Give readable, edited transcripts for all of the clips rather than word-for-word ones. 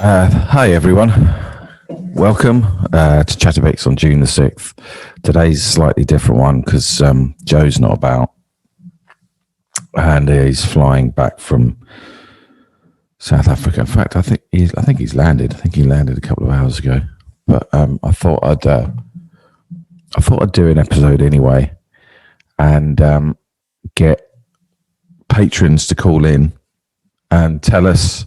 Hi everyone, welcome to Chatterbix on June the 6th. Today's a slightly different one because Joe's not about and he's flying back from South Africa. In fact, I think he's landed. I think he landed a couple of hours ago. But I thought I'd do an episode anyway and get patrons to call in and tell us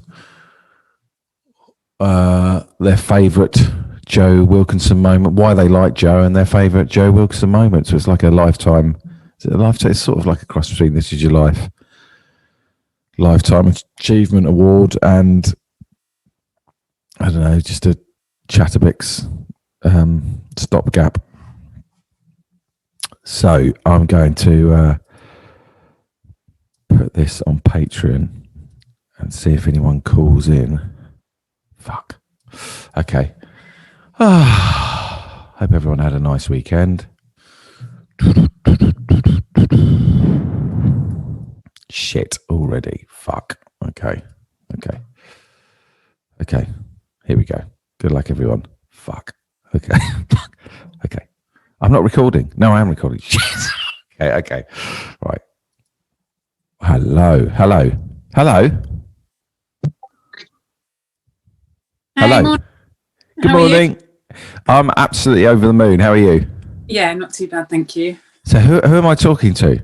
their favourite Joe Wilkinson moment, why they like Joe, and their favourite Joe Wilkinson moment. So it's like a lifetime. Is it a lifetime? It's sort of like a cross between This Is Your Life, Lifetime Achievement Award, and I don't know, just a Chatterbix stopgap. So I'm going to put this on Patreon and see if anyone calls in. Fuck. Okay. Hope everyone had a nice weekend. Shit already. Fuck. Okay. Here we go. Good luck, everyone. Fuck. Okay. Okay. I'm not recording. No, I am recording. Shit. Okay. Right. Hello. Good morning. I'm absolutely over the moon. How are you? Yeah, not too bad, thank you. So who am I talking to?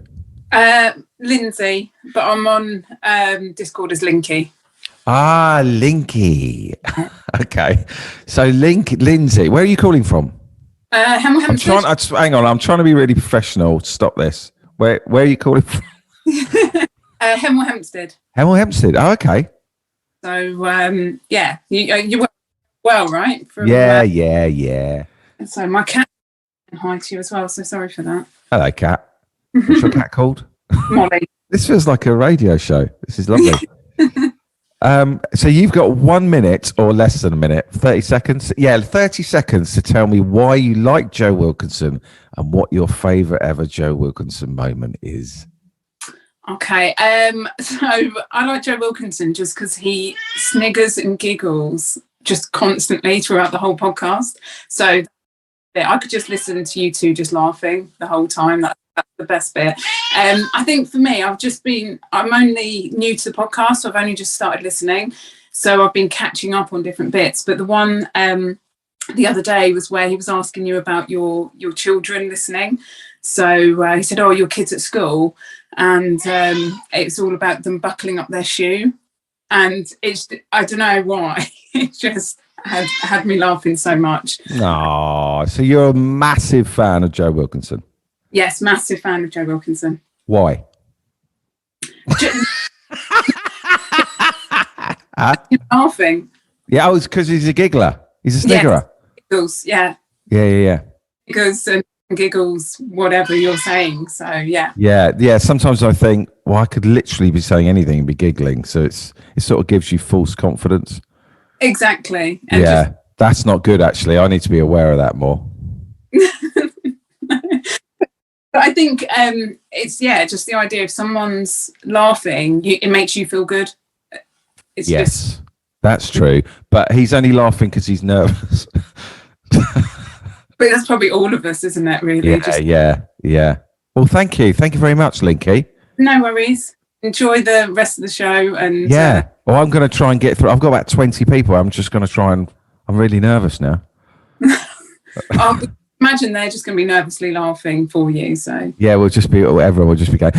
Lindsay, but I'm on Discord as Linky. Ah, Linky. Okay. So Lindsay, where are you calling from? Hampstead. Hang on, I'm trying to be really professional. Stop this. Where are you calling from? Hemel Hempstead. Hemel Hempstead. Oh, okay. So yeah, you were well, right? Yeah. So my cat said hi to you as well. So sorry for that. Hello, cat. What's your cat called? Molly. This feels like a radio show. This is lovely. So you've got 1 minute or less than a minute, 30 seconds. Yeah, 30 seconds to tell me why you like Joe Wilkinson and what your favourite ever Joe Wilkinson moment is. Okay, so I like Joe Wilkinson just because he sniggers and giggles just constantly throughout the whole podcast. So I could just listen to you two just laughing the whole time. That's the best bit. I think for me, I'm only new to the podcast, so I've only just started listening. So I've been catching up on different bits. But the one the other day was where he was asking you about your children listening. So he said, "Oh, your kids at school," and it's all about them buckling up their shoe. And I don't know why, it just had me laughing so much. Oh, so you're a massive fan of Joe Wilkinson? Yes, massive fan of Joe Wilkinson. Why? Laughing. Yeah, it's because he's a giggler. He's a sniggerer. Giggles, yeah. Yeah. Giggles and giggles, whatever you're saying. So yeah. Yeah. Sometimes I think, well, I could literally be saying anything and be giggling. So it sort of gives you false confidence. Exactly. And that's not good. Actually, I need to be aware of that more. But I think it's just the idea of someone's laughing, it makes you feel good. That's true. But he's only laughing because he's nervous. But that's probably all of us, isn't it, really? Yeah. Well, thank you very much, Linky. No worries. Enjoy the rest of the show. And well, I'm going to try and get through. I've got about 20 people. I'm just going to try and I'm really nervous now. Imagine they're just going to be nervously laughing for you. So yeah, everyone will just be going.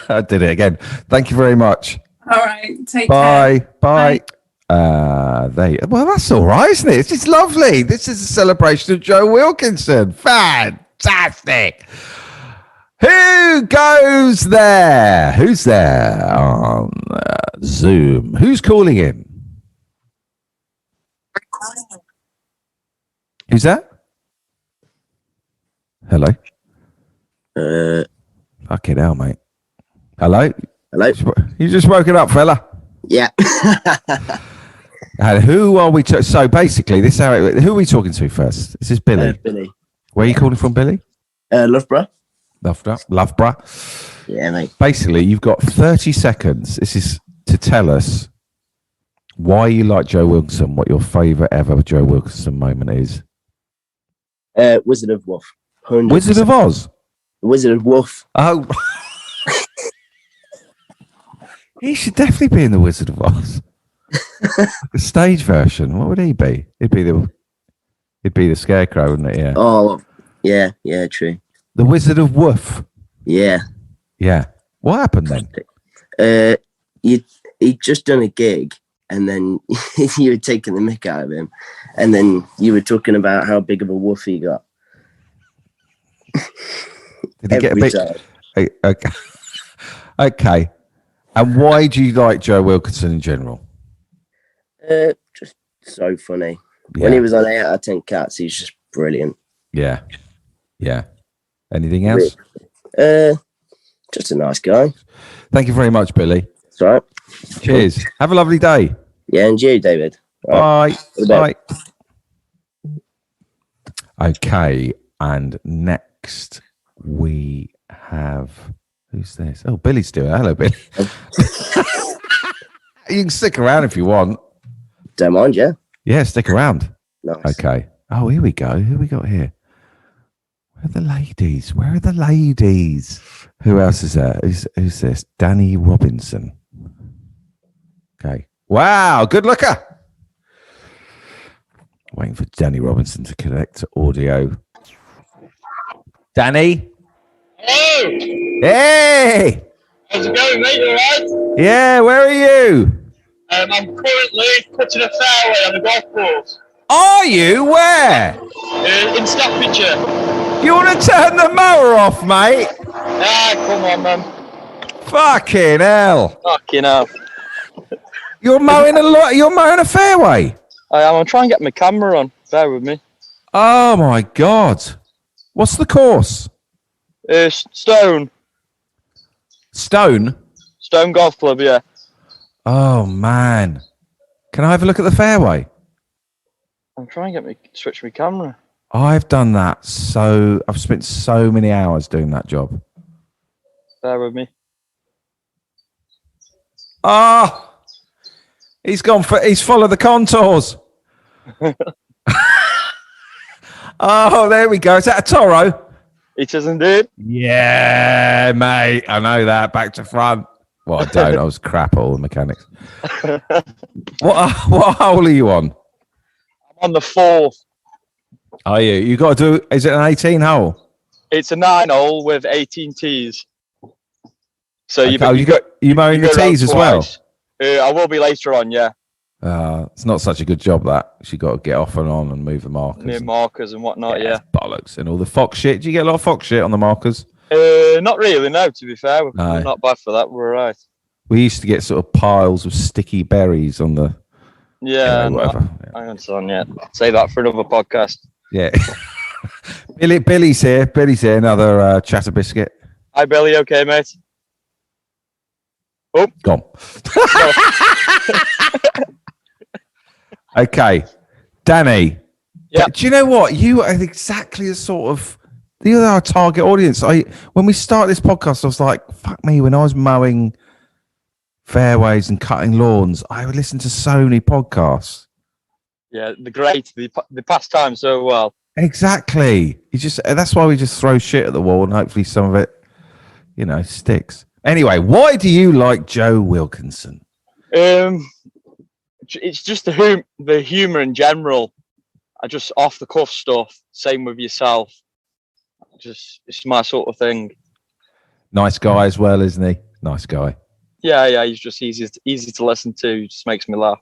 I did it again. Thank you very much. All right, take care. Bye. Well, that's all right, isn't it? It's lovely. This is a celebration of Joe Wilkinson. Fantastic. Who goes there? Who's there on Zoom? Who's calling in? Who's that? Hello? Fucking hell, mate. Hello? You just woken up, fella? Yeah. And who are we? So basically, who are we talking to first? This is Billy. Billy. Where are you calling from, Billy? Loughborough. Loughborough. Yeah, mate. Basically, you've got 30 seconds. This is to tell us Why you like Joe Wilkinson? What your favourite ever Joe Wilkinson moment is? Wizard of Wolf. 100%. Wizard of Oz. Wizard of Wolf. Oh, he should definitely be in the Wizard of Oz. The stage version. What would he be? He'd be the Scarecrow, wouldn't it? Yeah. Oh, yeah, true. The Wizard of Woof. Yeah. Yeah. What happened then? He'd just done a gig, and then you were taking the mick out of him, and then you were talking about how big of a woof he got. Did he get a Every bit? time. Okay. Okay. And why do you like Joe Wilkinson in general? Just so funny. Yeah. When he was on 8 out of 10 Cats, he's just brilliant. Yeah. Yeah. Anything else? Just a nice guy. Thank you very much, Billy. That's right. Cheers. Have a lovely day. Yeah, and you, David. Right. Bye. Bye. Okay. And next we have, who's this? Oh, Billy's doing it. Hello, Billy. You can stick around if you want. Don't mind, yeah. Yeah, stick around. Nice. Okay. Oh, here we go. Who we got here? Where are the ladies? Where are the ladies? Who else is there? Who's this? Danny Robinson. Okay. Wow, good looker. Waiting for Danny Robinson to connect to audio. Danny? Hello! Hey! How's it going, mate? You alright? Yeah, where are you? I'm currently putting a fairway on the golf course. Are you? Where? In Staffordshire. You want to turn the mower off, mate? Ah, come on, man. Fucking hell. Fucking hell. You're mowing a fairway. I'm trying to get my camera on. Bear with me. Oh my God. What's the course? Stone Golf Club, yeah. Oh man. Can I have a look at the fairway? I'm trying to switch my camera. I've done that. I've spent so many hours doing that job. Bear with me. Ah, he's followed the contours. Oh, there we go. Is that a Toro? It is indeed. Yeah, mate. I know that. Back to front. Well, I don't. I was crap at all the mechanics. What hole are you on? I'm on the 4th. Are you? You got to do. Is it an 18 hole? It's a 9-hole with 18 tees. So You mowing the tees as well? I will be later on, yeah. It's not such a good job that you got to get off and on and move the markers. Near markers and whatnot, yeah. Bollocks and all the fox shit. Do you get a lot of fox shit on the markers? Not really, no, to be fair. No. We're not bad for that. We're all right. We used to get sort of piles of sticky berries on the. Yeah, whatever. I understand, yeah. Say that for another podcast. Yeah. Billy's here. Another chatter biscuit. Hi, Billy. Okay, mate? Oh. Gone. Okay. Danny. Yeah. Do you know what? You are exactly the sort of. You're our target audience. When we started this podcast, I was like, fuck me, when I was mowing fairways and cutting lawns, I would listen to so many podcasts. Yeah, the past time so well. Exactly. That's why we just throw shit at the wall and hopefully some of it, sticks. Anyway, why do you like Joe Wilkinson? It's just the humor in general. I just off the cuff stuff. Same with yourself. It's my sort of thing. Nice guy as well, isn't he? Nice guy. Yeah. He's just easy to listen to. Just makes me laugh.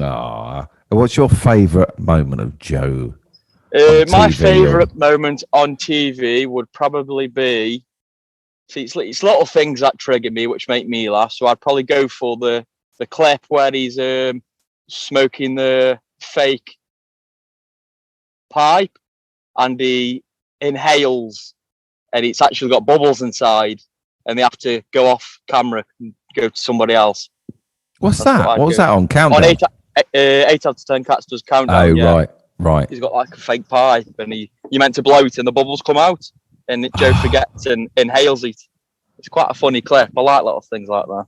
Ah, what's your favourite moment of Joe? My favourite moment on TV would probably be. See, it's little things that trigger me, which make me laugh. So I'd probably go for the clip where he's smoking the fake pipe, and he inhales, and it's actually got bubbles inside, and they have to go off camera and go to somebody else. What's that? What was that on Countdown? On 8 out of 10 Cats does Countdown. Oh, yeah. Right. He's got like a fake pipe, and you're meant to blow it, and the bubbles come out, and Joe forgets and inhales it. It's quite a funny clip. I like little things like that.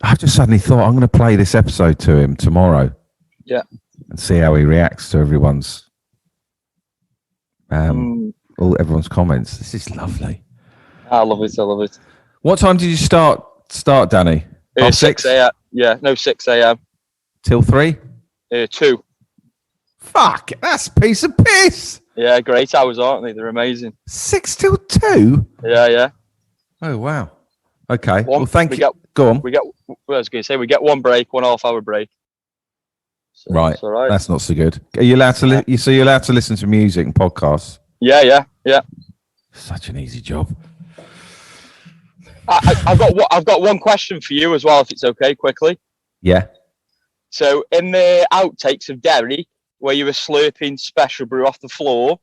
I just suddenly thought I'm going to play this episode to him tomorrow. Yeah. And see how he reacts to everyone's everyone's comments. This is lovely. I love it. What time did you start, Danny? 6 a.m. Yeah, no, 6 a.m. Till 3? 2. Fuck, that's a piece of piss. Yeah, great hours, aren't they? They're amazing. 6 till 2? Yeah. Oh, wow. Okay. Well, thank you. Go on. I was going to say, we get 1 break, 1.5 hour break. So Right. that's all right. That's not so good. Are you allowed to you're allowed to listen to music and podcasts? Yeah. Such an easy job. I've got one question for you as well, if it's okay, quickly. Yeah. So in the outtakes of Derry, where you were slurping special brew off the floor,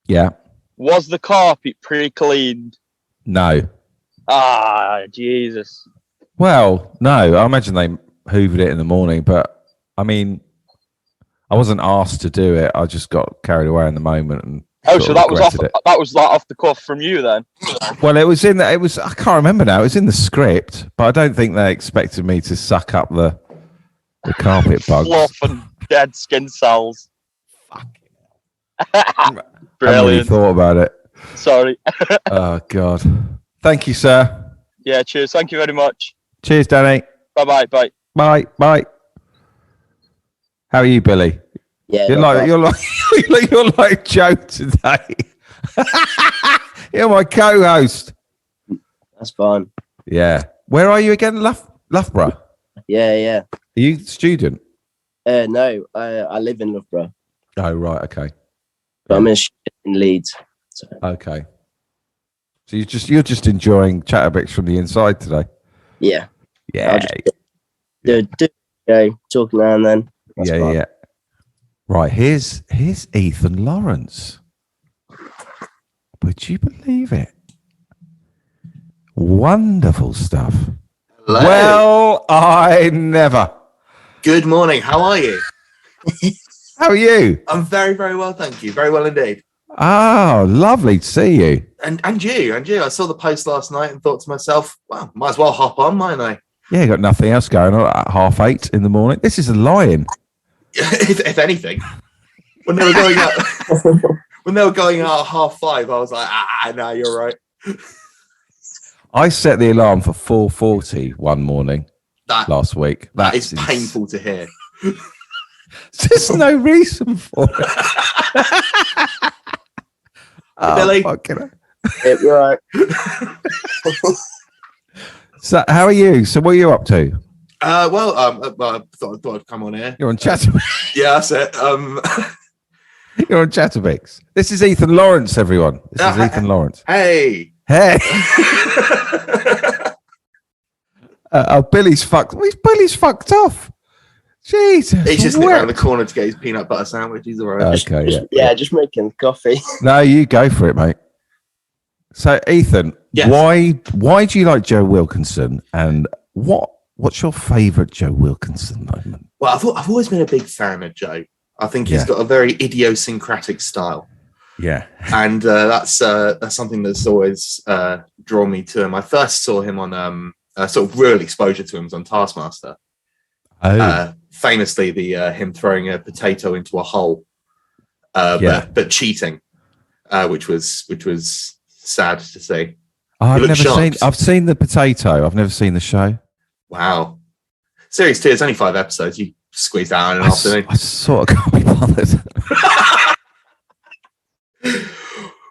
Yeah. was the carpet pre-cleaned? No. Ah, Jesus. Well, no. I imagine they hoovered it in the morning, but I mean, I wasn't asked to do it. I just got carried away in the moment and. So that was off the cuff from you then? Well, it was I can't remember now. It was in the script, but I don't think they expected me to suck up the carpet bugs. Fluff and dead skin cells. I haven't really Brilliant. thought about it. Sorry. Oh, God. Thank you, sir. Yeah, cheers. Thank you very much. Cheers, Danny. Bye. Bye. How are you, Billy? Yeah. You're like Joe today. You're my co-host. That's fine. Yeah. Where are you again? Loughborough. Yeah. Are you a student? No, I live in Loughborough. Oh, right. Okay. But I'm in Leeds. So. Okay. So you're just enjoying Chatterbix from the inside today. Yeah. Yeah. Talking now and then. That's fine. Yeah. Right. Here's Ethan Lawrence. Would you believe it? Wonderful stuff. Hello. Well, I never. Good morning. How are you? How are you? I'm very, very well, thank you. Very well indeed. Oh, lovely to see you. And you. I saw the post last night and thought to myself, well, might as well hop on, mightn't I? Yeah, you got nothing else going on at 8:30 in the morning. This is a lion. if anything. When they were going out at 5:30, I was like, no, you're right. I set the alarm for 4:40 one morning last week. That is painful to hear. There's no reason for it. Billy? You're right. So, how are you? So, what are you up to? I thought I'd come on here. You're on Chatterbix. Yeah, that's it. You're on Chatterbix. This is Ethan Lawrence, everyone. This is Ethan Lawrence. Hey. Billy's fucked. Billy's fucked off. Jesus. He's just nipped around the corner to get his peanut butter sandwich. He's all right. Okay, just making coffee. No, you go for it, mate. So, Ethan, Yes. why do you like Joe Wilkinson, and what's your favourite Joe Wilkinson moment? Well, I've always been a big fan of Joe. I think he's got a very idiosyncratic style. Yeah. And that's something that's always drawn me to him. I first saw him on sort of real exposure to him was on Taskmaster. Famously, him throwing a potato into a hole, but cheating, which was sad to see. I've seen the potato. I've never seen the show. Wow. Series 2, it's only 5 episodes. You squeezed out in an afternoon. I sort of can't be bothered.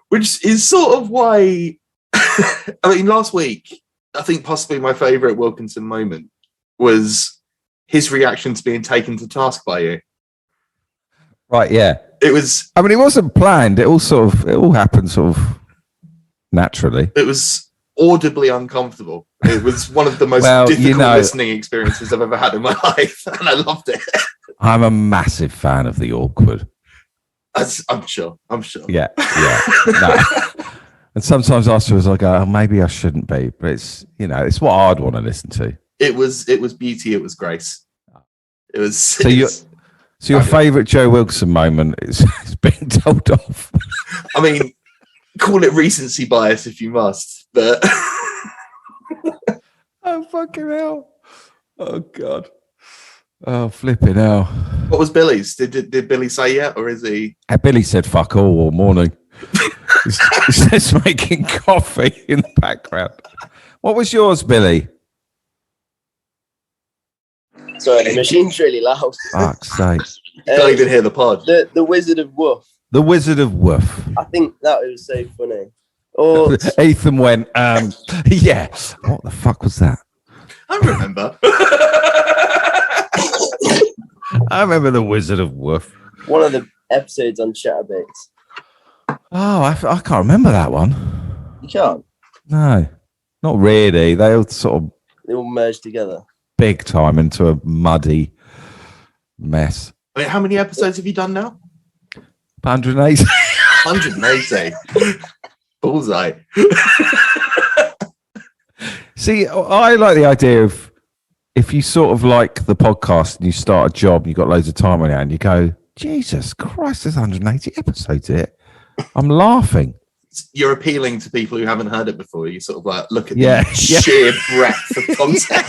Which is sort of why, I mean, last week, I think possibly my favourite Wilkinson moment was his reaction to being taken to task by you. Right, yeah. It was... I mean, it wasn't planned. It all happened sort of naturally. It was audibly uncomfortable. It was one of the most difficult listening experiences I've ever had in my life, and I loved it. I'm a massive fan of the awkward. I'm sure. Yeah. No. And sometimes afterwards I go, oh, maybe I shouldn't be, but it's what I'd want to listen to. It was beauty. It was grace. It was. So your favourite Joe Wilkinson moment is being told off. I mean, call it recency bias if you must, but. Oh, fucking hell. Oh, God. Oh, flipping hell. What was Billy's? Did Billy say yet, or is he? Billy said fuck all morning. He says making coffee in the background. What was yours, Billy? Sorry, the machine's really loud. Fuck's sake. You can't even hear the pod. The Wizard of Woof. The Wizard of Woof. I think that was so funny. Or Ethan went, yeah. What the fuck was that? I remember. I remember the Wizard of Woof. one of the episodes on Chatterbait. Oh, I can't remember that one. You can't? No, not really. They all They all merge together. big time into a muddy mess. I mean, how many episodes have you done now? 180. 180. Bullseye. See, I like the idea of if you sort of like the podcast and you start a job and you've got loads of time on your hand, you go, Jesus Christ, there's 180 episodes here. I'm laughing. You're appealing to people who haven't heard it before. You sort of like look at Yeah, the sheer breadth of content.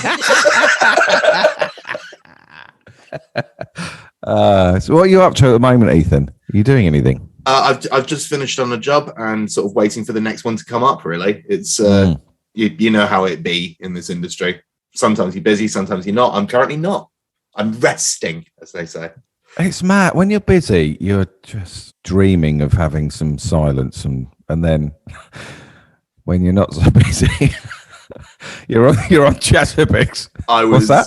So what are you up to at the moment, Ethan? Are you doing anything? I've just finished on a job and sort of waiting for the next one to come up. Really, it's you know how it be in this industry. Sometimes you're busy, sometimes you're not. I'm currently not. I'm resting, as they say. It's mad. When you're busy, you're just dreaming of having some silence, and then when you're not so busy, you're on Chatterbix. What's that?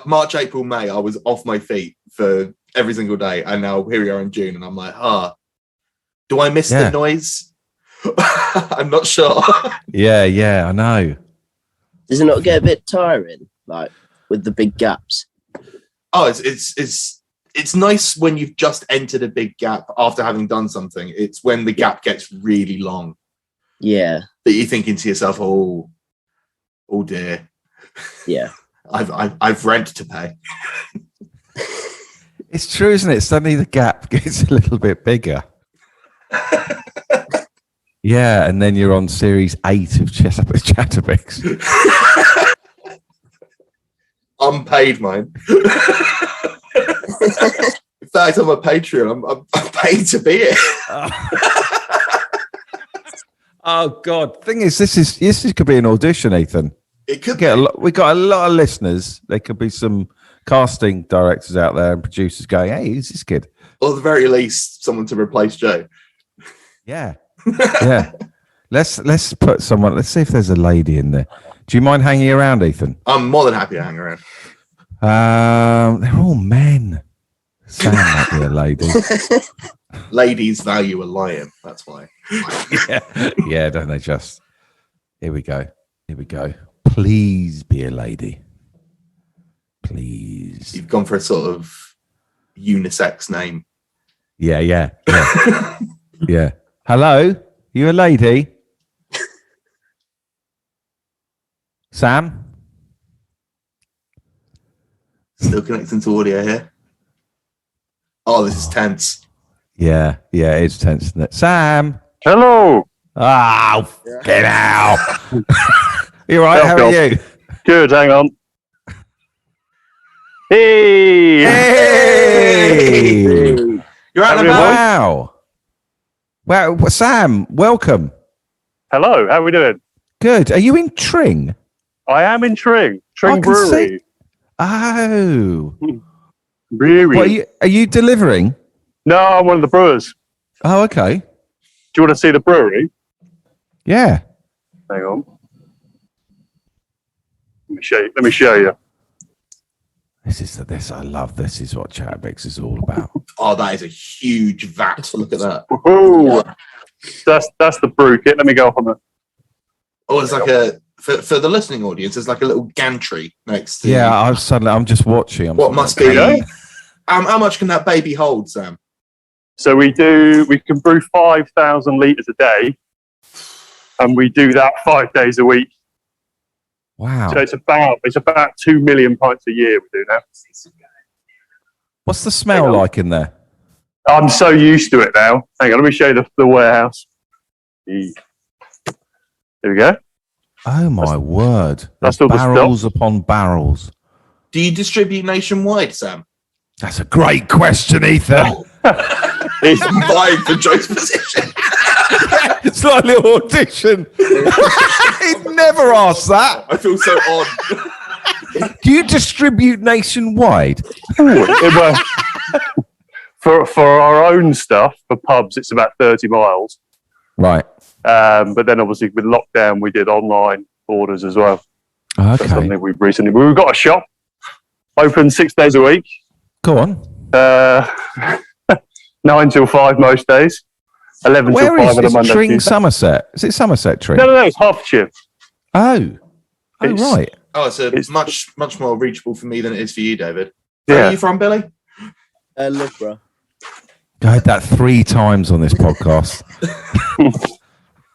March, April, May. I was off my feet for every single day, and now here we are in June, and I'm like, do I miss the noise? I'm not sure. Yeah, I know. Does it not get a bit tiring, like with the big gaps? Oh, it's nice when you've just entered a big gap after having done something. It's when the gap gets really long. Yeah. That you're thinking to yourself, oh dear. Yeah. I've rent to pay. It's true, isn't it? Suddenly the gap gets a little bit bigger. Yeah, and then you're on series 8 of Chatterbix. Unpaid, mine. In fact, on my Patreon, I'm paid to be it. Oh God! Thing is, this could be an audition, Ethan. It could get we got a lot of listeners. There could be some casting directors out there and producers going, "Hey, who's this kid?" Or at the very least, someone to replace Joe. Yeah, yeah. Let's put someone. Let's see if there's a lady in there. Do you mind hanging around, Ethan? I'm more than happy to hang around. They're all men. Sam might be a lady. Ladies value a lion. That's why. Yeah, don't they just? Here we go. Please be a lady. Please. You've gone for a sort of unisex name. Yeah. Yeah. Hello? You a lady? Sam? Still connecting to audio here. Oh, this is tense. Yeah, it's tense, isn't it? Sam? Hello. Oh, get out. You all right? How are you? Good, hang on. Hey! You're out and about. Wow, Sam, welcome. Hello, how are we doing? Good. Are you in Tring? I am in Tring Brewery. Oh. Brewery. What, are you delivering? No, I'm one of the brewers. Oh, okay. Do you want to see the brewery? Yeah. Hang on. Let me show you. I love this. Is what Chatterbix is all about. Oh, that is a huge vat. Look at that. Ooh. That's the brew kit. Let me go up on that. Oh, it's like for the listening audience, there's like a little gantry next to. Yeah, I'm just watching. What must be? How much can that baby hold, Sam? So we can brew 5,000 litres a day, and we do that 5 days a week. Wow. So it's about 2 million pints a year we do now. What's the smell like in there? I'm so used to it now. Hang on, let me show you the warehouse. Here we go. Oh my word! That's There's all the barrels upon barrels. Do you distribute nationwide, Sam? That's a great question, Ethan. It's, Vying for Joe's position. It's like a little audition. He'd never asked that. I feel so odd. Do you distribute nationwide? for our own stuff, for pubs, it's about 30 miles. Right. But then obviously with lockdown, we did online orders as well. That's Okay. something we've got a shop open 6 days a week. Go on. 9 till 5 most days. 11 Where till 5 is on a it? Monday. Tring, Tuesday. Somerset? Is it Somerset Tring? No, it's Hertfordshire. Oh, It's- right. Oh, it's It's- much more reachable for me than it is for you, David. Where Yeah. are you from, Billy? Loughborough. I heard that 3 times on this podcast.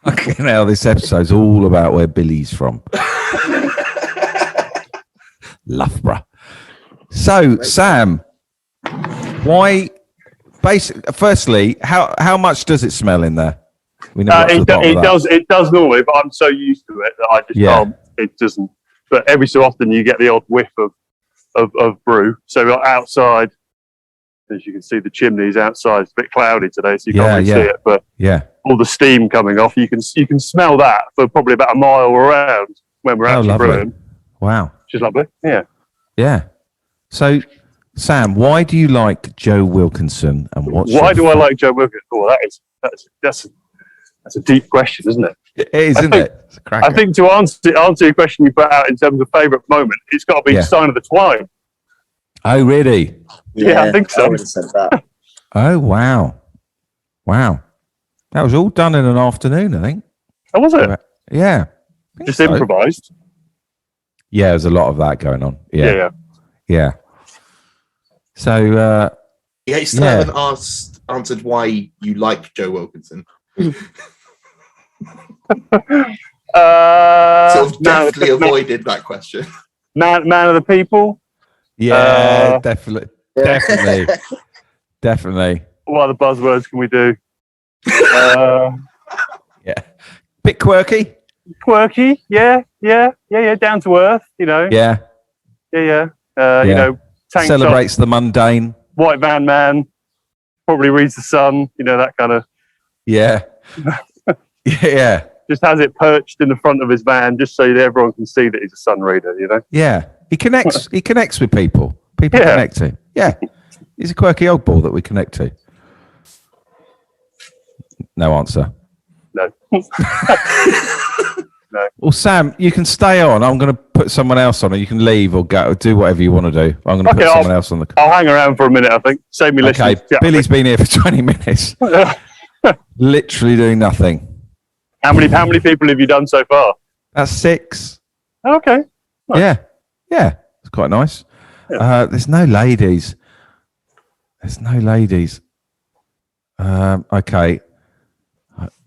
Okay, now this episode's all about where Billy's from. Loughborough. So, Sam, why? Firstly, how much does it smell in there? We never got to the bottom of that. It does normally, but I'm so used to it that I just can't. It doesn't. But every so often you get the odd whiff of brew. So outside, as you can see, the chimneys outside. It's a bit cloudy today, so you can't really see it. But Yeah. all the steam coming off, you can smell that for probably about a mile around when we're actually lovely. brewing. Wow. Which is lovely. Yeah. Yeah. So, Sam, why do you like Joe Wilkinson, and Why do I like Joe Wilkinson? Oh, that's a deep question, isn't it? It is, isn't think- it? It's a cracker. I think to answer your question you put out in terms of favourite moment, it's got to be Yeah. Sign of the Twine. Oh, really? Yeah, I think so. I would have said that. Oh, wow. Wow. That was all done in an afternoon, I think. How was it? Yeah. I think Just so. improvised. Yeah, there's a lot of that going on. Yeah. Yeah. Yeah. So, Yeah, you still haven't answered why you like Joe Wilkinson. Sort of deftly avoided that question. Man of the people. yeah, definitely. Definitely. What other buzzwords can we do? Yeah. Bit quirky. Quirky. Yeah. Down to earth. Yeah. Yeah. Yeah. Tank Celebrates the mundane. top, white man. Probably reads the Sun. That kind of. Yeah. Yeah. Just has it perched in the front of his van, just so that everyone can see that he's a Sun reader. Yeah. He connects with people. People Yeah. connect to. Yeah. He's a quirky old ball that we connect to. No answer. No. Well, Sam, you can stay on. I'm going to put someone else on, or you can leave or go. Do whatever you want to do. I'm going to put Okay, someone else on the. I'll hang around for a minute. I think. Save me listening. Okay, Billy's been here for 20 minutes, literally doing nothing. How many people have you done so far? That's 6. Okay. Nice. Yeah, it's quite nice. There's no ladies. Okay,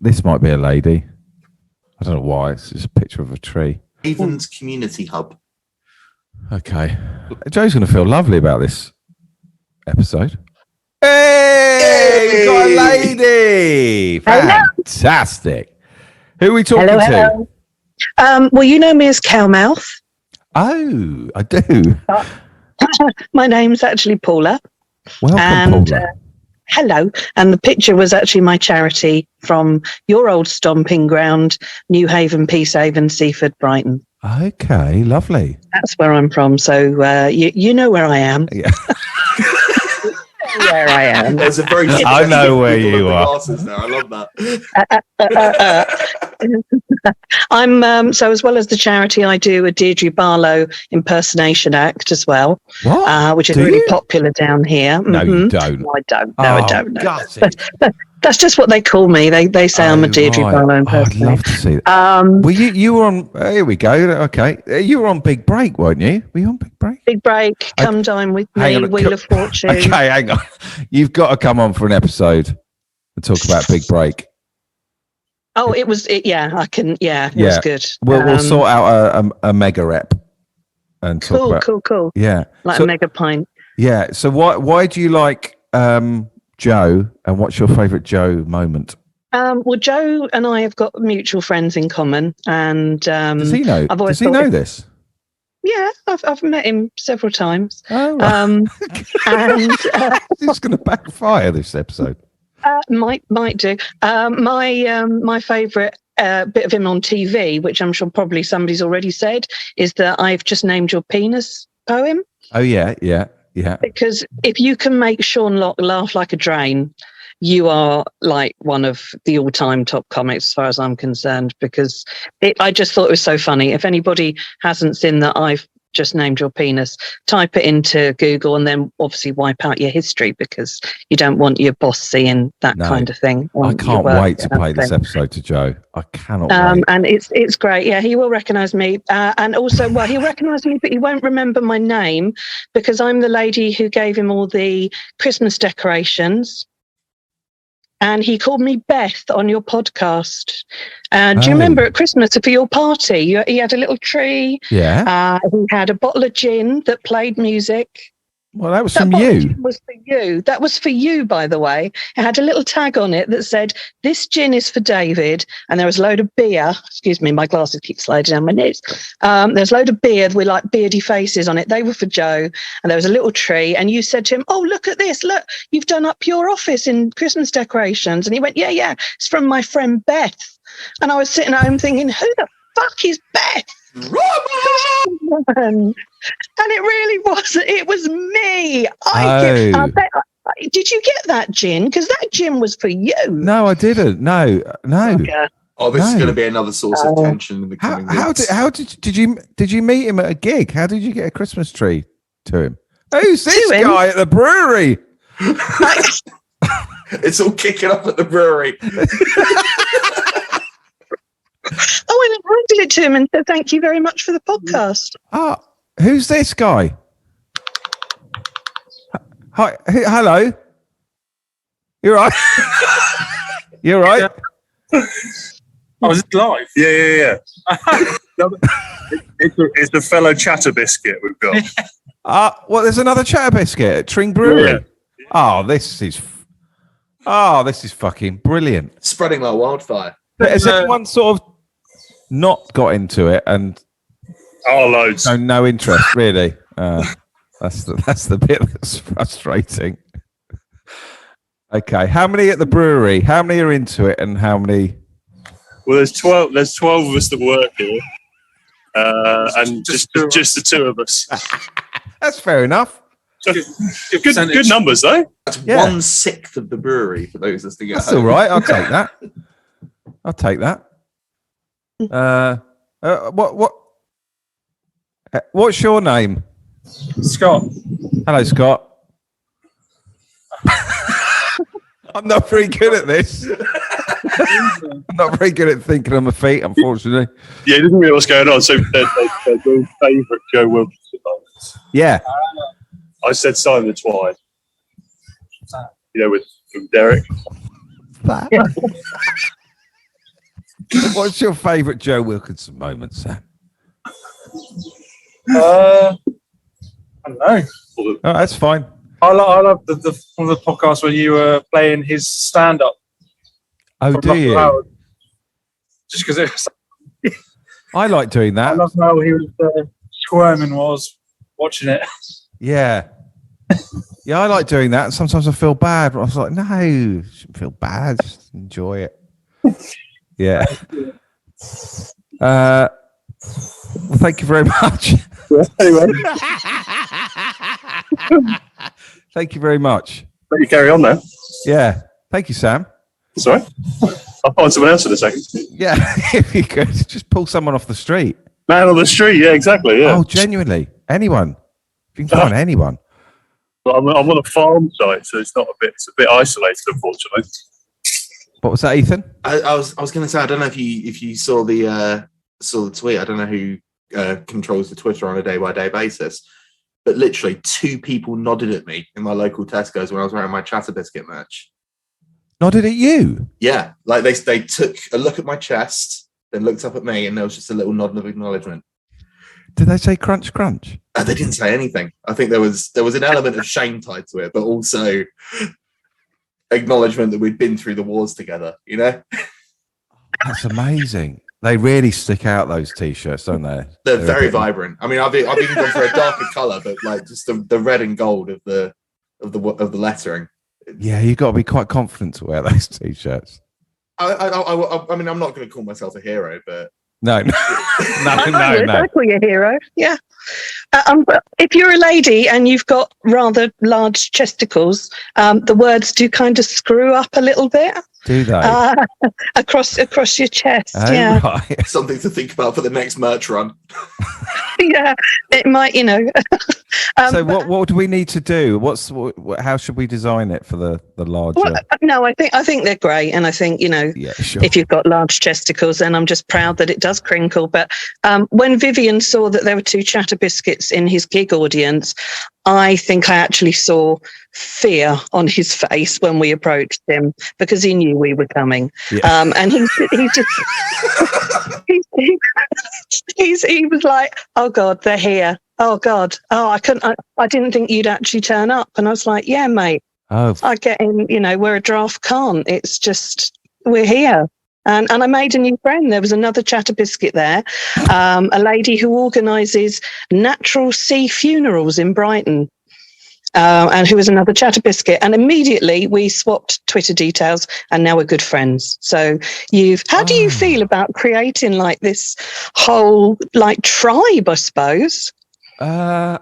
this might be a lady. I don't know why. It's just a picture of a tree. Avon's Community Hub. Okay, Joe's going to feel lovely about this episode. Hey, we've got a lady. Fantastic. Who are we talking to? Well, you know me as Cowmouth. Oh, I do. My name's actually Paula. Welcome, And, Paula. Hello. And the picture was actually my charity from your old stomping ground, New Haven, Peacehaven, Seaford, Brighton. Okay, lovely. That's where I'm from. So you know where I am. Yeah. Where I am. There's a very I know where people you with the are. glasses now. I love that. I'm so as well as the charity, I do a Deirdre Barlow impersonation act as well, What? which is Do really you? popular down here. No, you Mhm. don't. No, I don't. No, I don't. No. Gutted. That's just what they call me. They say I'm a Deirdre right. Barlow I'd impersonator. love to see that. Well, you were on. Here we go. Okay, you were on Big Break, weren't you? Were you on Big Break? Big break. Come dine with Hang me. on, Wheel of Fortune. Okay, hang on. You've got to come on for an episode and talk about Big Break. Oh, it was. Yeah, I can. Yeah, it was good. We'll sort out a mega rep and talk about. Cool. Yeah, Like so, a mega pint. yeah. So why do you like Joe, and what's your favourite Joe moment? Well, Joe and I have got mutual friends in common, and Does he know? I've always Does he know thought- this? Yeah, I've met him several times. Oh, right. And This is going to backfire this episode. might do. My favourite bit of him on TV, which I'm sure probably somebody's already said, is that I've just named your penis poem. Oh yeah. Because if you can make Sean Locke laugh like a drain, you are like one of the all-time top comics as far as I'm concerned, because I just thought it was so funny. If anybody hasn't seen that I've just named your penis, type it into Google and then obviously wipe out your history, because you don't want your boss seeing that kind of thing. I can't wait to play this episode to Joe. I cannot wait. And it's great. Yeah, he will recognise me. And also, well, he'll recognise me, but he won't remember my name, because I'm the lady who gave him all the Christmas decorations. And he called me Beth on your podcast. Do you remember at Christmas for your party? He had a little tree. Yeah. He had a bottle of gin that played music. Well, that was from you. That was for you. That was for you, by the way. It had a little tag on it that said, "This gin is for David." And there was a load of beer. Excuse me, my glasses keep sliding down my nose. There's a load of beer with like beardy faces on it. They were for Joe. And there was a little tree. And you said to him, "Oh, look at this. Look, you've done up your office in Christmas decorations." And he went, yeah. It's from my friend Beth. And I was sitting at home thinking, who the fuck is Beth? And it really wasn't. It was me. Did you get that gin? Because that gin was for you. No, I didn't. No. Okay. Oh, this is going to be another source of tension in the coming weeks. How did you meet him at a gig? How did you get a Christmas tree to him? Who's this guy at the brewery? It's all kicking off at the brewery. I handed it to him and said, "Thank you very much for the podcast." Who's this guy? Hi, hello. You're right. You're right. Oh, is it live? Yeah. It's a fellow chatter biscuit we've got. Well, there's another chatter biscuit at Tring Brewery. Yeah. This is fucking brilliant. Spreading like wildfire. Has anyone sort of not got into it and loads? No interest really. That's the bit that's frustrating. Okay, how many at the brewery? How many are into it, and how many? Well, there's 12 of us that work here, and just the two of us. That's fair enough. Good numbers though. That's 1/6 of the brewery for those listening at home. That's all right. I'll take that. What's your name? Scott. Hello, Scott. I'm not very good at this. I'm not very good at thinking on my feet, unfortunately. Yeah, he doesn't know what's going on. So they're doing favourite Joe Wilkinson moments. Yeah. I said Simon the Twine. From Derek. What's your favourite Joe Wilkinson moment, Sam? I don't know. Oh, that's fine. I love the one of the podcasts when you were playing his stand-up. Oh, do you? Just because it was. I like doing that. I love how he was squirming while I was watching it. Yeah. Yeah, I like doing that. Sometimes I feel bad, but I was like, no, you shouldn't feel bad. Just enjoy it. Yeah. Well, thank you very much. Anyway, thank you very much. let you carry on now. Yeah. Thank you, Sam. Sorry, I'll find someone else in a second. Yeah, if you could just pull someone off the street. Man on the street, yeah, exactly. Yeah. Oh, genuinely, anyone. If you can find anyone. But I'm on a farm site, so it's a bit isolated, unfortunately. What was that, Ethan? I was going to say, I don't know if you saw the tweet. I don't know who controls the Twitter on a day-by-day basis, but literally 2 people nodded at me in my local Tesco's when I was wearing my Chatter Biscuit merch. Nodded at you? Yeah, like they took a look at my chest, then looked up at me, and there was just a little nod of acknowledgement. Did they say crunch, crunch? They didn't say anything. I think there was an element of shame tied to it, but also acknowledgement that we'd been through the wars together, you know? That's amazing. They really stick out, those T-shirts, don't they? They're very vibrant. I mean, I've even gone for a darker colour, but like just the red and gold of the lettering. Yeah, you've got to be quite confident to wear those T-shirts. I mean, I'm not going to call myself a hero, but No. I call you a hero. Yeah. If you're a lady and you've got rather large chesticles, the words do kind of screw up a little bit. Do they? Across your chest. Oh, yeah. Right. something to think about for the next merch run. Yeah. It might, So what do we need to do? How should we design it for the larger? Well, no, I think they're great, and I think Yeah, sure. if you've got large chesticles, then I'm just proud that it does crinkle. But when Vivian saw that there were 2 chatter biscuits in his gig audience, I think I actually saw fear on his face when we approached him because he knew we were coming. Yeah. And he was like, "Oh God, they're here. Oh God. Oh, I didn't think you'd actually turn up." And I was like, "Yeah, mate. Oh, I get in, where a draft can't. It's just, we're here." And I made a new friend. There was another chatter biscuit there, a lady who organises natural sea funerals in Brighton, and who was another chatter biscuit. And immediately we swapped Twitter details, and now we're good friends. So how do you feel about creating like this whole like tribe, I suppose? You're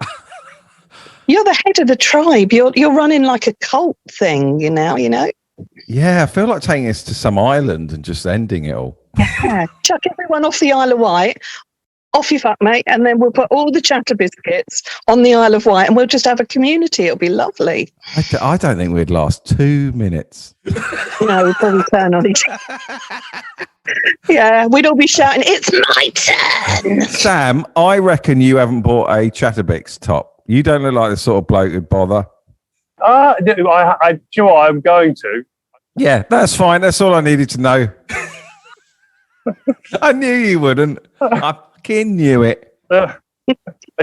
the head of the tribe. You're running like a cult thing, yeah. I feel like taking this to some island and just ending it all. Yeah, chuck everyone off the Isle of Wight. Off you fuck, mate. And then we'll put all the chatter biscuits on the Isle of Wight, and we'll just have a community. It'll be lovely. I don't think we'd last 2 minutes. No, we'd probably turn on each other. Yeah, we'd all be shouting, "It's my turn." Sam, I reckon you haven't bought a Chatterbix top. You don't look like the sort of bloke who'd bother. Do you know what? I'm going to. Yeah, that's fine. That's all I needed to know. I knew you wouldn't. I fucking knew it. A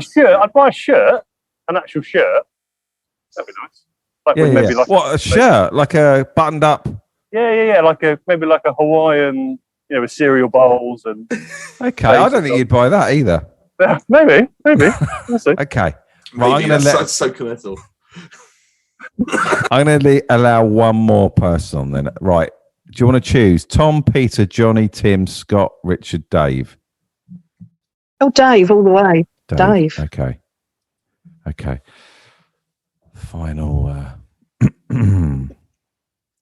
shirt. I'd buy a shirt, an actual shirt. That'd be nice. What, a shirt? Like a buttoned up? Yeah. Maybe like a Hawaiian, with cereal bowls and. Okay, I don't think you'd buy that either. Maybe. We'll see. Okay. Right, that's so committal. I'm going to allow one more person on then. Right. Do you want to choose Tom, Peter, Johnny, Tim, Scott, Richard, Dave? Oh, Dave, all the way. Dave. Okay. Final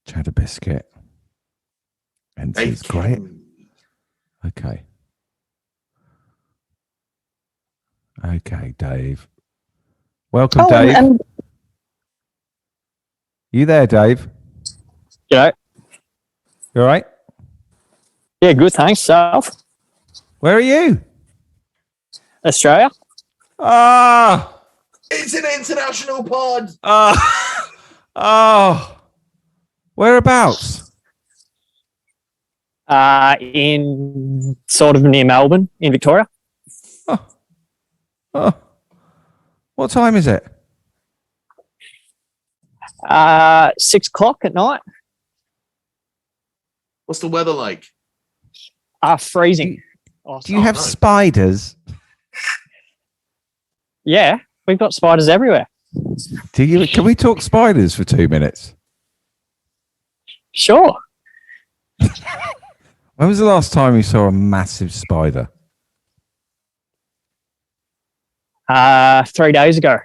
Cheddar biscuit. And it's great. Okay, Dave. Welcome, Dave. You there, Dave? Yeah. You all right? Yeah, good, thanks. Self? Where are you? Australia. It's an international pod. Whereabouts? In sort of near Melbourne, in Victoria. What time is it? 6 o'clock at night. What's the weather like? Freezing. Do you have spiders? Yeah, we've got spiders everywhere. Can we talk spiders for 2 minutes? Sure. When was the last time you saw a massive spider? 3 days ago.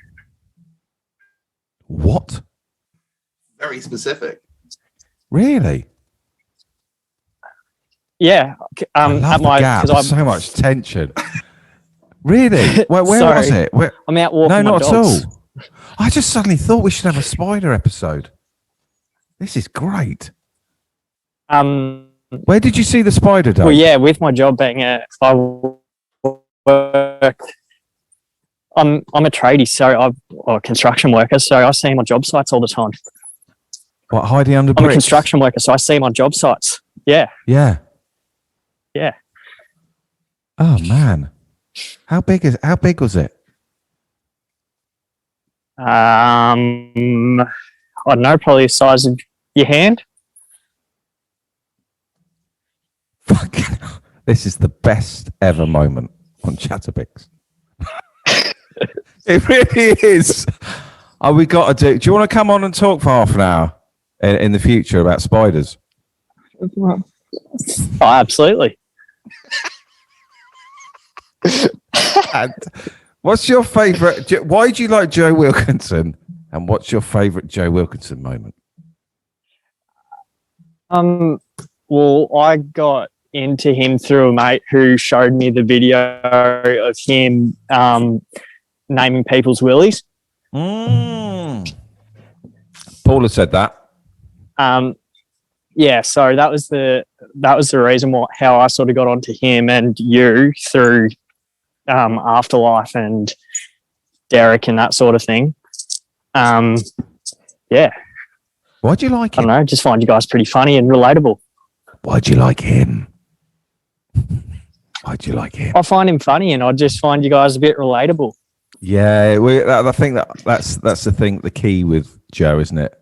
What? Very specific. Really? Yeah. I love the gap. So much tension. Really? Where was it? I'm out walking no, my not dogs. at all. I just suddenly thought we should have a spider episode. This is great. Where did you see the spider, Dave? Well, yeah, with my job being I work. I'm a tradie, so a construction worker, so I see him on job sites all the time. What, hiding under bricks? I'm a construction worker, so I see him on job sites. Yeah. Yeah. Yeah. Oh man, how big was it? I don't know, probably the size of Your hand? Fucking hell. This is the best ever moment on Chatterbix. It really is. Oh, we got to do. Do you want to come on and talk for half an hour in the future about spiders? Oh, absolutely. And what's your favourite? Why do you like Joe Wilkinson? And what's your favourite Joe Wilkinson moment? Well, I got into him through a mate who showed me the video of him naming people's willies. Paula said that. Yeah, so that was the reason how I sort of got onto him and you through Afterlife and Derek and that sort of thing. Yeah. Why'd you like him? I don't know, just find you guys pretty funny and relatable. Why'd you like him? Why'd you like him? I find him funny and I just find you guys a bit relatable. Yeah, I think that's the thing, the key with Joe, isn't it?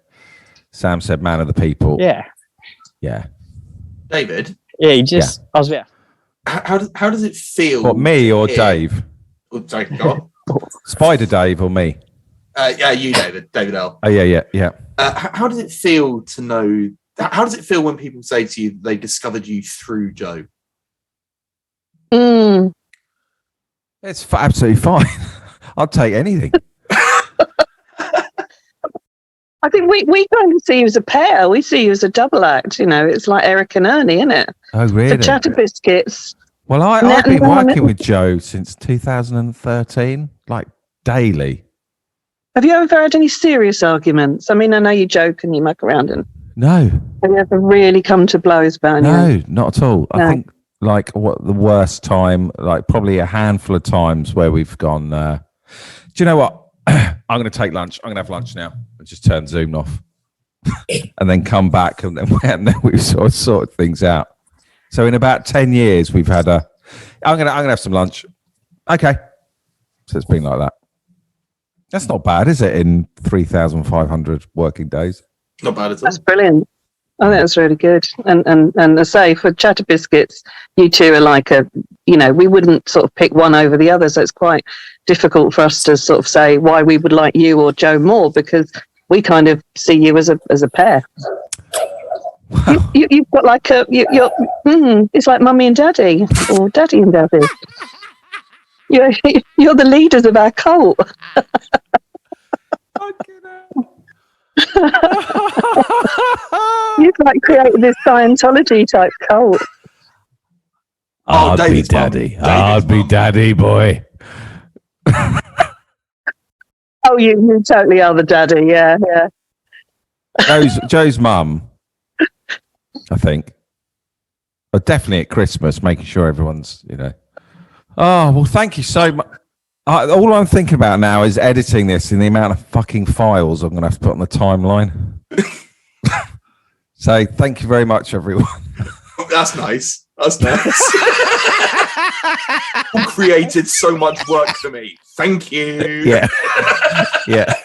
Sam said, "Man of the people." Yeah. Yeah. David. Yeah, he just. Yeah. I was there. How does it feel? What, me or Dave? Oh, sorry, go on. Spider Dave or me? Yeah, you, David L. Oh yeah. How does it feel to know? How does it feel when people say to you they discovered you through Joe? It's absolutely fine. I'll take anything. I think we don't see you as a pair. We see you as a double act. You know, it's like Eric and Ernie, isn't it? Oh, really? The Chatter Biscuits. Well, I've been working with Joe since 2013, like daily. Have you ever had any serious arguments? I mean, I know you joke and you muck around, and no. Have you ever really come to blows about No, not at all. No. I think like what the worst time, like probably a handful of times where we've gone. Do you know what? I'm going to take lunch. I'm going to have lunch now. And just turn Zoom off, and then come back, and then we've sort of sorted things out. So in about 10 years, we've had I'm gonna have some lunch. Okay. So it's been like that. That's not bad, is it? In 3,500 working days. Not bad at all. That's brilliant. I think that's really good. And I say for Chatter Biscuits, you two are like we wouldn't sort of pick one over the other. So it's quite difficult for us to sort of say why we would like you or Joe more, because we kind of see you as a pair. Wow. You've got like it's like mummy and daddy or daddy and daddy. You're the leaders of our cult. You've like created this Scientology type cult. I'll be David's daddy. mum. I'll be daddy boy. Oh, you totally are the daddy. Yeah. Joe's mum, I think. But definitely at Christmas, making sure everyone's, Oh, well, thank you so much. All I'm thinking about now is editing this and the amount of fucking files I'm going to have to put on the timeline. So thank you very much, everyone. That's nice. You created so much work for me. Thank you. Yeah.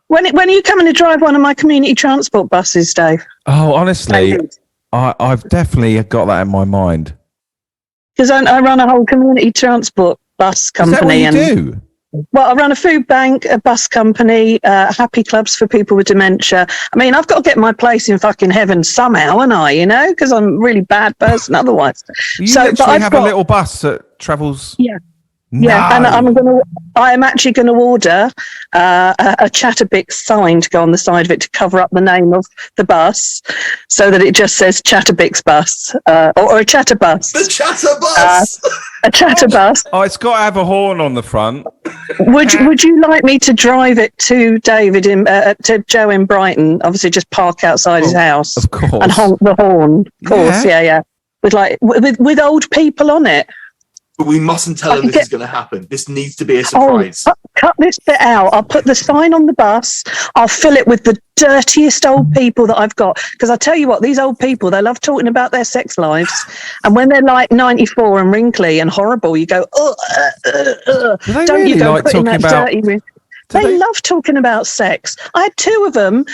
When are you coming to drive one of my community transport buses, Dave? Oh, honestly, I've definitely got that in my mind. Because I run a whole community transport bus company. Is that what you do? Well, I run a food bank, a bus company, happy clubs for people with dementia. I mean, I've got to get my place in fucking heaven somehow, and because I'm a really bad person otherwise. You literally have a little bus that travels. Yeah. No. Yeah, and I'm actually going to order a Chatterbix sign to go on the side of it to cover up the name of the bus, so that it just says Chatterbix bus or a Chatterbus. The Chatterbus. A Chatterbus. Oh, it's got to have a horn on the front. Would you like me to drive it to David to Joe in Brighton? Obviously, just park outside his house, of course, and honk the horn. Of course, yeah. With old people on it. But we mustn't tell them this is going to happen. This needs to be a surprise. Cut this bit out. I'll put the sign on the bus. I'll fill it with the dirtiest old people that I've got. Because I tell you what, these old people, they love talking about their sex lives. And when they're like 94 and wrinkly and horrible, you go, don't you go putting that dirty... They love talking about sex. I had two of them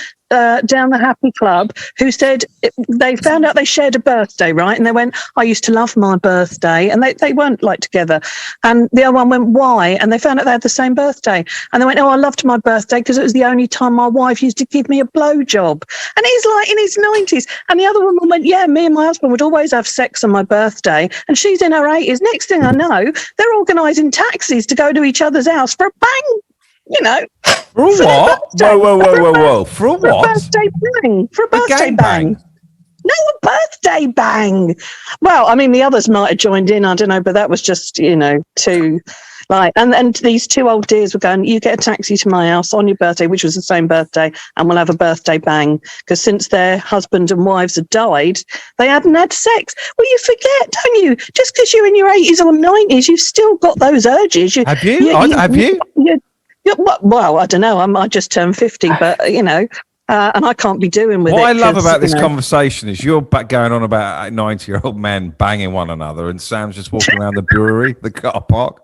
down the Happy Club who said they found out they shared a birthday, right? And they went, I used to love my birthday. And they weren't like together. And the other one went, why? And they found out they had the same birthday. And they went, oh, I loved my birthday because it was the only time my wife used to give me a blowjob. And he's like in his 90s. And the other woman went, yeah, me and my husband would always have sex on my birthday. And she's in her 80s. Next thing I know, they're organising taxis to go to each other's house for a bang. You know, for a what? Whoa! For a what? For a birthday bang. For a birthday bang. No, a birthday bang. Well, I mean, the others might have joined in. I don't know, but that was just, you know, too like. And these two old dears were going, you get a taxi to my house on your birthday, which was the same birthday, and we'll have a birthday bang. Because since their husband and wives had died, they hadn't had sex. Well, you forget, don't you? Just because you're in your 80s or 90s, you've still got those urges. Have you? Have you? Well, I don't know. I just turned 50, but you know, and I can't be doing with it. What I love about this conversation is you're back going on about 90-year-old men banging one another, and Sam's just walking around the brewery, the car park,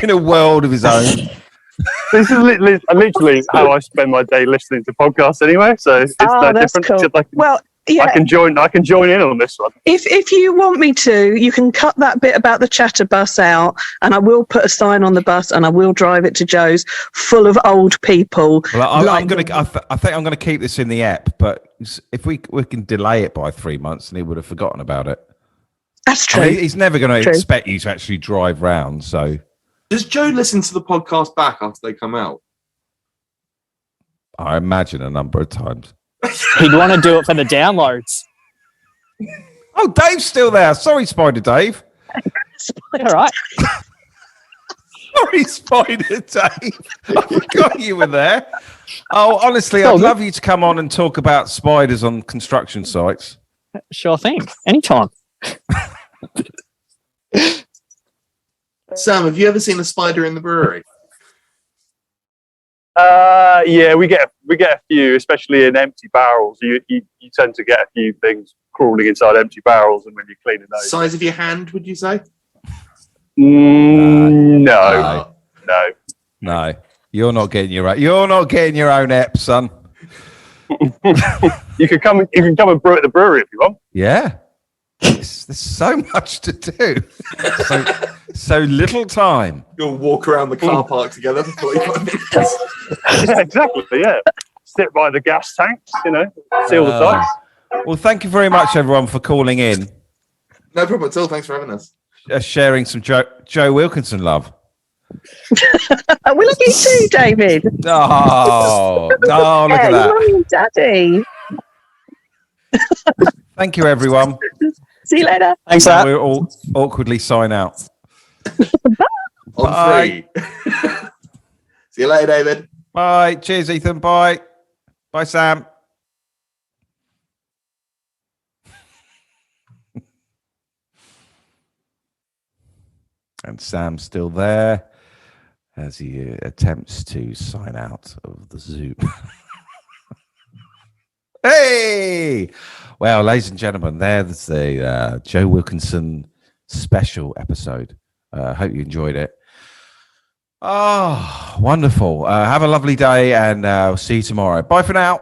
in a world of his own. This is literally how I spend my day listening to podcasts anyway. So it's no different. Cool. Well, yeah. I can join in on this one. If you want me to, you can cut that bit about the chatter bus out, and I will put a sign on the bus, and I will drive it to Joe's, full of old people. Well, I think I'm gonna keep this in the app, but if we can delay it by 3 months, then he would have forgotten about it. That's true. I mean, he's never going to expect you to actually drive round. So, does Joe listen to the podcast back after they come out? I imagine a number of times. He'd want to do it for the downloads. Oh, Dave's still there. Sorry, Spider Dave. All right. Sorry, Spider Dave. I forgot you were there. Oh, honestly, I'd love you to come on and talk about spiders on construction sites. Sure thing. Anytime. Sam, have you ever seen a spider in the brewery? Yeah, we get a few, especially in empty barrels. You tend to get a few things crawling inside empty barrels, and when you're cleaning those, size of your hand, would you say? No. You're not getting your own app, son. You can come and brew at the brewery if you want. Yeah. There's so much to do. So little time. You'll walk around the car park together for 45 minutes. Yeah, exactly, yeah. Sit by the gas tanks, see all the sights. Well, thank you very much, everyone, for calling in. No problem at all. Thanks for having us. Sharing some Joe Wilkinson love. We love you too, David. Oh, look at that. Mommy and Daddy. Thank you, everyone. See you later. Thanks, Matt. We'll all awkwardly sign out. On 3. See you later, David. Bye. Cheers, Ethan. Bye. Bye, Sam. And Sam's still there as he attempts to sign out of the Zoom. Hey! Well, ladies and gentlemen, there's the Joe Wilkinson special episode. Hope you enjoyed it. Oh, wonderful. Have a lovely day, and I'll see you tomorrow. Bye for now.